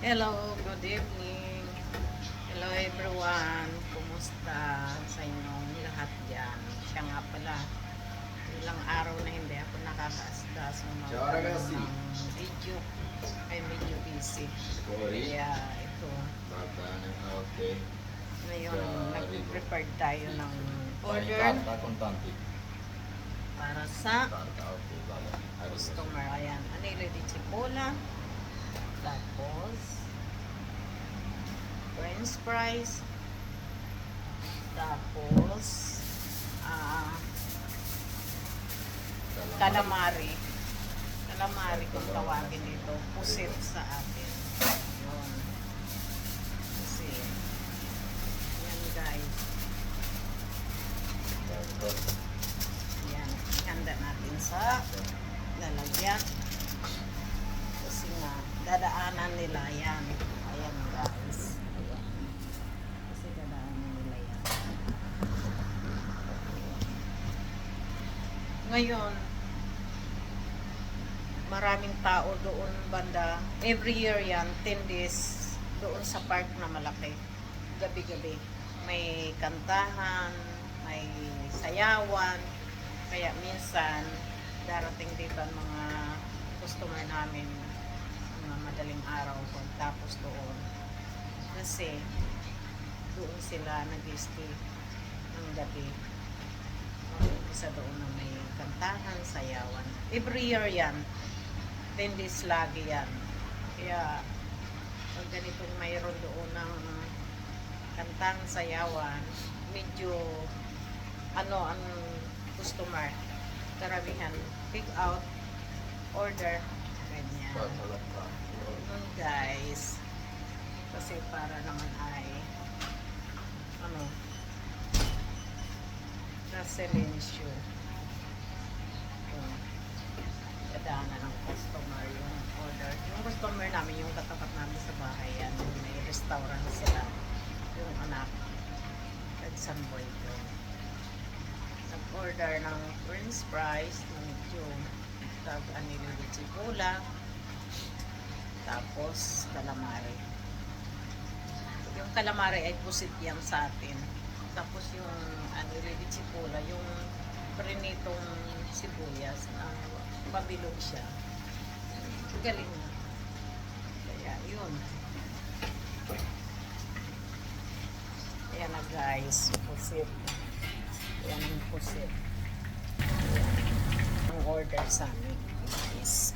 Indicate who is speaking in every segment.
Speaker 1: Hello, good evening. Hello everyone. Kumusta sa inyong lahat dyan? Siya nga pala, ilang araw na hindi ako nakakaasdas ng mga
Speaker 2: Ciao ragazzi.
Speaker 1: video. Ay medyo busy.
Speaker 2: Fuori?
Speaker 1: Kaya ito,
Speaker 2: Va bene, ok.
Speaker 1: ngayon
Speaker 2: Ciao,
Speaker 1: nag-prepare tayo ng
Speaker 2: Vai in
Speaker 1: order
Speaker 2: carta contanti.
Speaker 1: para sa
Speaker 2: Carta, ok, vale.
Speaker 1: customer. Ayan, anile di cipolla. Tapos, french fries. Tapos, calamari. Calamari kung tawagin dito. Pusit sa atin. Yun. Kasi, yan guys. Yan. Ihanda natin sa lalagyan. Kasi nga, dadaanan nila yan. Ayan guys. Ayan. Kasi dadaanan nila yan. Ngayon, maraming tao doon banda. Every year yan, 10 days doon sa park na malaki. Gabi-gabi. May kantahan, may sayawan. Kaya minsan, darating dito ang mga customer namin mga madaling araw pagtapos doon. Kasi, doon sila nag-stay ng gabi. Isa doon na may kantahan, sayawan. Every year yan. 10 days lagi yan. Kaya, pag ganitong mayroon doon ng kantang sayawan, medyo ang customer, karamihan, pick out, order, ganyan. Yun guys. Kasi para naman ay na-silencio. Kadaanan ng customer yung order. Yung customer namin, yung katapat namin sa bahay, yan, may restaurant sila. Yung anak, nag-sunboy ko. Nag-order ng french fries, ng yung anilo de cipolla, tapos calamari. Yung calamari ay pusit yan sa atin. Tapos yung anilo de cipolla, yung prinitong sibuyas na mabilog siya. Galing na. Kaya yun. Ayan na guys, pusit. Ayan ang pusit. Ang order sa amin is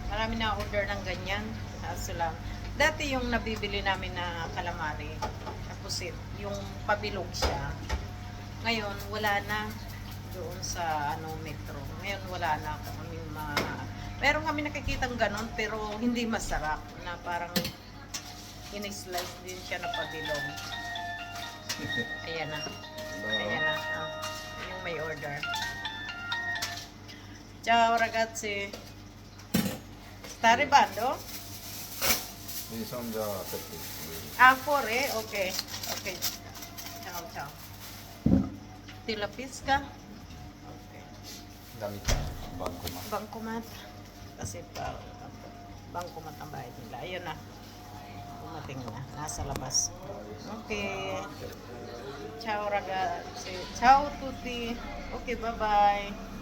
Speaker 1: marami na order ng ganyan. Kaso lang, dati yung nabibili namin na calamari, na pusit, yung pabilog siya. Ngayon, wala na doon sa metro. Ngayon, wala na kami meron kami nakikitang ganon, pero hindi masarap. Na parang in-slice din siya na pabilog. Ayan na. Ayan na. Yung may order. Ciao ragazzi. Sta arrivando?
Speaker 2: Mi sono già aperti.
Speaker 1: Ah, 4 eh? Okay. Okay. Ciao, ciao. Tilapiska. Okay.
Speaker 2: Dammi bancomat.
Speaker 1: Bangkomat. Kasi bangkomat ang bahay nila. Ayun na. Dumating na. Nasa labas. Okay. Ciao ragazzi. Ciao tutti. Okay, bye-bye.